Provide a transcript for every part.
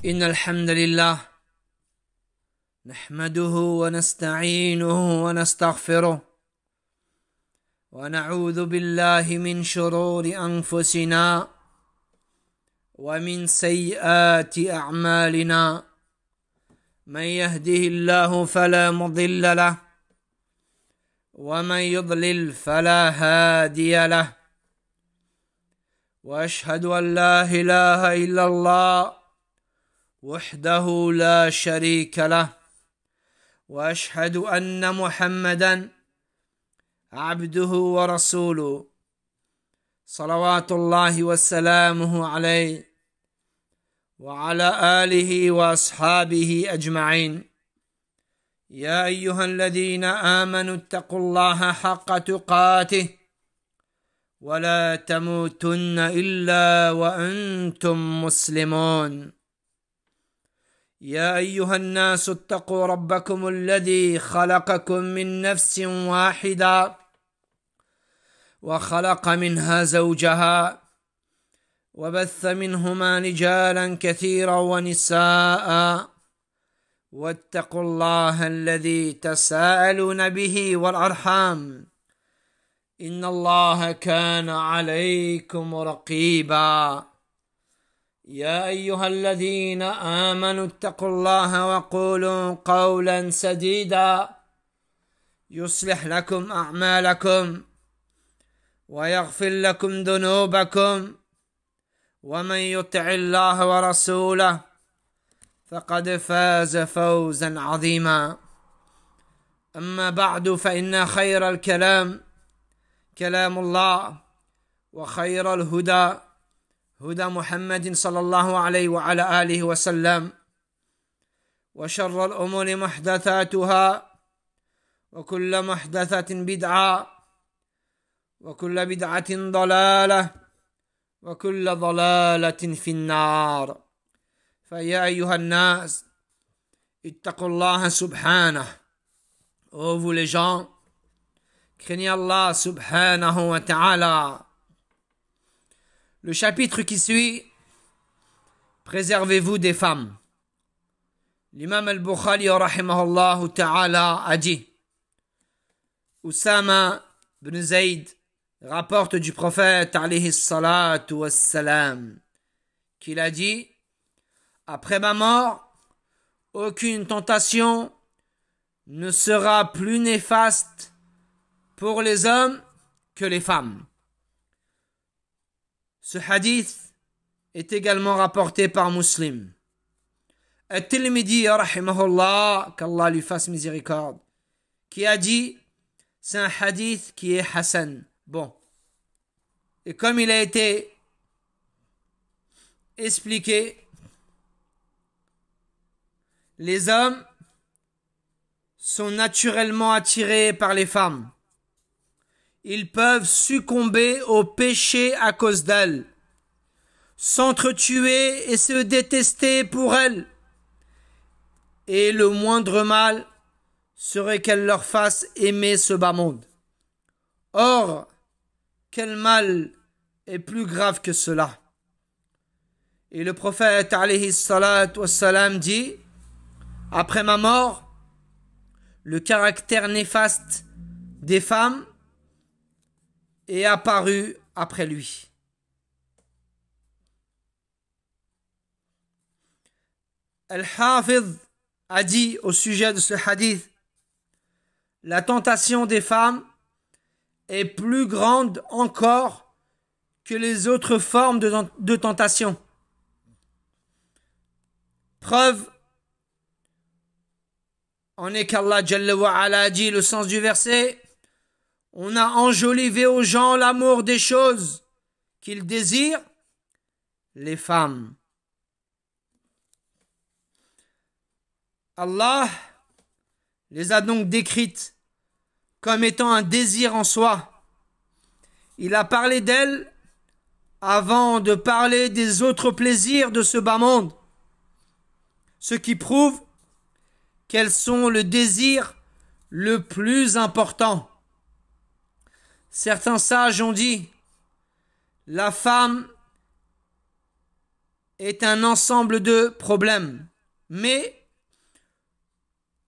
إن الحمد لله نحمده ونستعينه ونستغفره ونعوذ بالله من شرور أنفسنا ومن سيئات أعمالنا من يهده الله فلا مضل له ومن يضلل فلا هادي له وأشهد أن لا إله إلا الله وحده لا شريك له وأشهد أن محمدا عبده ورسوله صلوات الله وسلامه عليه وعلى آله وأصحابه أجمعين. يا أيها الذين آمنوا اتقوا الله حق تقاته ولا تموتن إلا وأنتم مسلمون. يا أيها الناس اتقوا ربكم الذي خلقكم من نفس واحدة وخلق منها زوجها وبث منهما رجالا كثيرا ونساء واتقوا الله الذي تساءلون به والأرحام إن الله كان عليكم رقيبا. يا أيها الذين آمنوا اتقوا الله وقولوا قولا سديدا يصلح لكم أعمالكم ويغفر لكم ذنوبكم ومن يطع الله ورسوله فقد فاز فوزا عظيما. أما بعد فإن خير الكلام كلام الله وخير الهدى هدى محمد صلى الله عليه وعلى آله وسلم وشر الأمور محدثاتها وكل محدثة بدعة وكل بدعة ضلالة وكل ضلالة في النار. فيا أيها الناس اتقوا الله سبحانه. Ô vous les gens, craignez Allah subhanahu wa ta'ala. Le chapitre qui suit, préservez-vous des femmes. L'imam al-Bukhari rahimahullah ta'ala a dit, Oussama ibn Zayd rapporte du prophète alayhi salatu wassalam qu'il a dit, après ma mort, aucune tentation ne sera plus néfaste pour les hommes que les femmes. Ce hadith est également rapporté par Muslim. At-Tirmidhi rahimahullah, qu'Allah lui fasse miséricorde, qui a dit, c'est un hadith qui est Hassan. Bon. Et comme il a été expliqué, les hommes sont naturellement attirés par les femmes. Ils peuvent succomber au péché à cause d'elles, s'entretuer et se détester pour elles. Et le moindre mal serait qu'elles leur fassent aimer ce bas monde. Or, quel mal est plus grave que cela? Et le prophète alayhi salatu wassalam dit, après ma mort, le caractère néfaste des femmes est apparu après lui. Al-Hafiz a dit au sujet de ce hadith, la tentation des femmes est plus grande encore que les autres formes de tentation. Preuve en est qu'Allah Jalla wa Ala a dit, le sens du verset, on a enjolivé aux gens l'amour des choses qu'ils désirent, les femmes. Allah les a donc décrites comme étant un désir en soi. Il a parlé d'elles avant de parler des autres plaisirs de ce bas monde, ce qui prouve qu'elles sont le désir le plus important. Certains sages ont dit, la femme est un ensemble de problèmes. Mais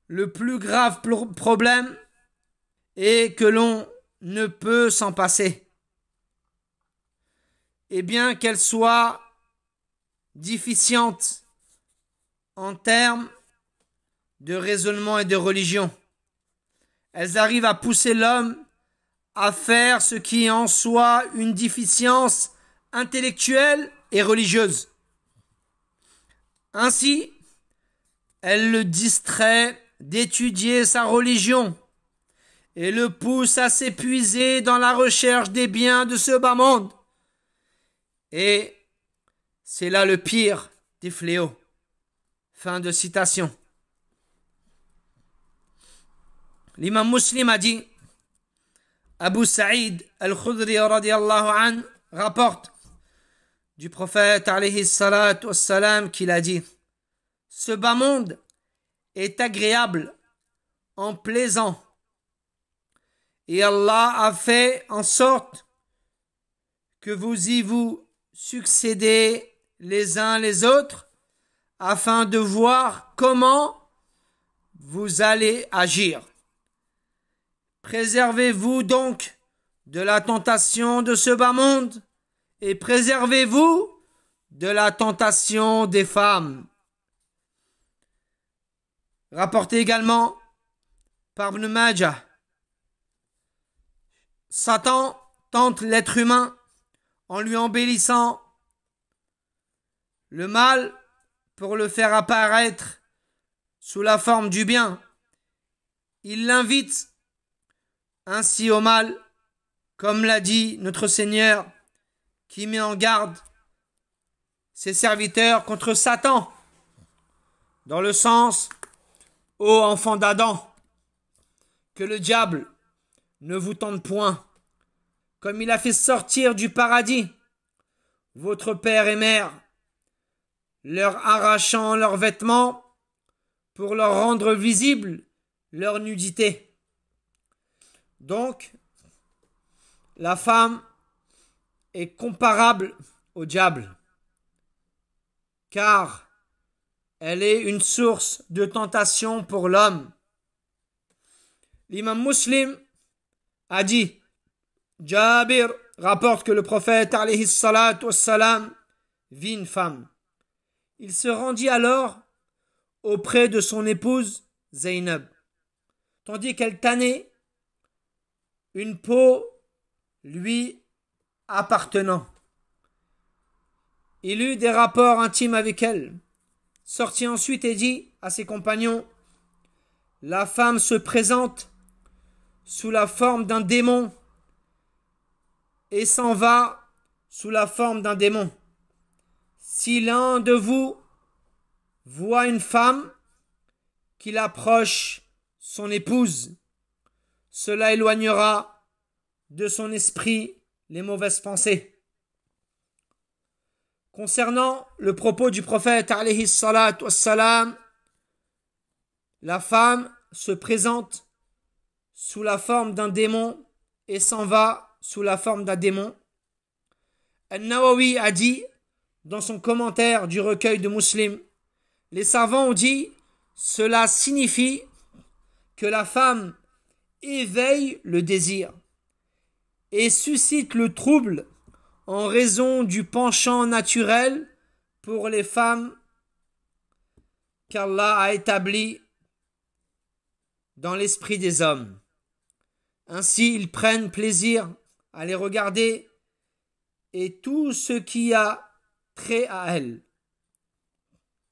le plus grave problème est que l'on ne peut s'en passer. Et bien qu'elle soit déficiente en termes de raisonnement et de religion, elles arrivent à pousser l'homme à faire ce qui est en soi une déficience intellectuelle et religieuse. Ainsi, elle le distrait d'étudier sa religion et le pousse à s'épuiser dans la recherche des biens de ce bas monde. Et c'est là le pire des fléaux. Fin de citation. L'imam Muslim a dit, Abu Sa'id al-Khudri radiyallahu anhu rapporte du prophète alayhi salatu wassalam qu'il a dit, ce bas monde est agréable, en plaisant, et Allah a fait en sorte que vous y vous succédez les uns les autres afin de voir comment vous allez agir. Préservez-vous donc de la tentation de ce bas monde et préservez-vous de la tentation des femmes. Rapporté également par Ibn Majah, Satan tente l'être humain en lui embellissant le mal pour le faire apparaître sous la forme du bien. Il l'invite ainsi au mal, comme l'a dit notre Seigneur, qui met en garde ses serviteurs contre Satan, dans le sens, ô enfants d'Adam, que le diable ne vous tente point, comme il a fait sortir du paradis votre père et mère, leur arrachant leurs vêtements pour leur rendre visible leur nudité. Donc, la femme est comparable au diable, car elle est une source de tentation pour l'homme. L'imam Muslim a dit, Jabir rapporte que le prophète alayhi salatu wassalam vit une femme. Il se rendit alors auprès de son épouse Zaynab, tandis qu'elle tannait une peau lui appartenant. Il eut des rapports intimes avec elle, sortit ensuite et dit à ses compagnons, la femme se présente sous la forme d'un démon et s'en va sous la forme d'un démon. Si l'un de vous voit une femme qu'il approche son épouse, cela éloignera de son esprit les mauvaises pensées. Concernant le propos du prophète alayhi salatu wassalam, la femme se présente sous la forme d'un démon et s'en va sous la forme d'un démon. An-Nawawi a dit dans son commentaire du recueil de Muslim, les savants ont dit cela signifie que la femme éveille le désir et suscite le trouble en raison du penchant naturel pour les femmes qu'Allah a établi dans l'esprit des hommes. Ainsi, ils prennent plaisir à les regarder et tout ce qui a trait à elles.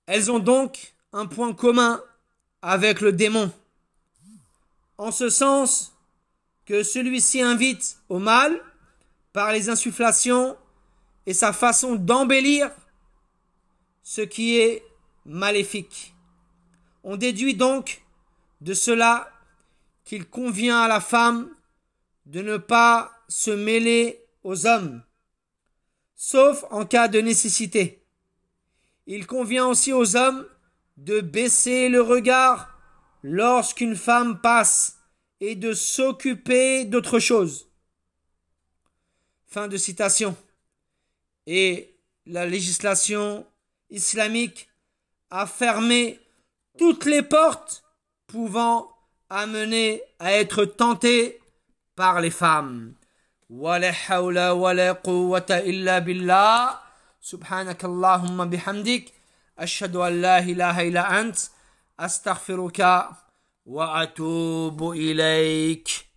Elles ont donc un point commun avec le démon, en ce sens que celui-ci invite au mal par les insufflations et sa façon d'embellir ce qui est maléfique. On déduit donc de cela qu'il convient à la femme de ne pas se mêler aux hommes, sauf en cas de nécessité. Il convient aussi aux hommes de baisser le regard lorsqu'une femme passe et de s'occuper d'autre chose. Fin de citation. Et la législation islamique a fermé toutes les portes pouvant amener à être tenté par les femmes. Wa la hawla wa la quwwata illa billah. Subhanakallahumma bihamdik. Ashhadu an la ilaha illa ant. Astaghfiruka wa atubu ilayk.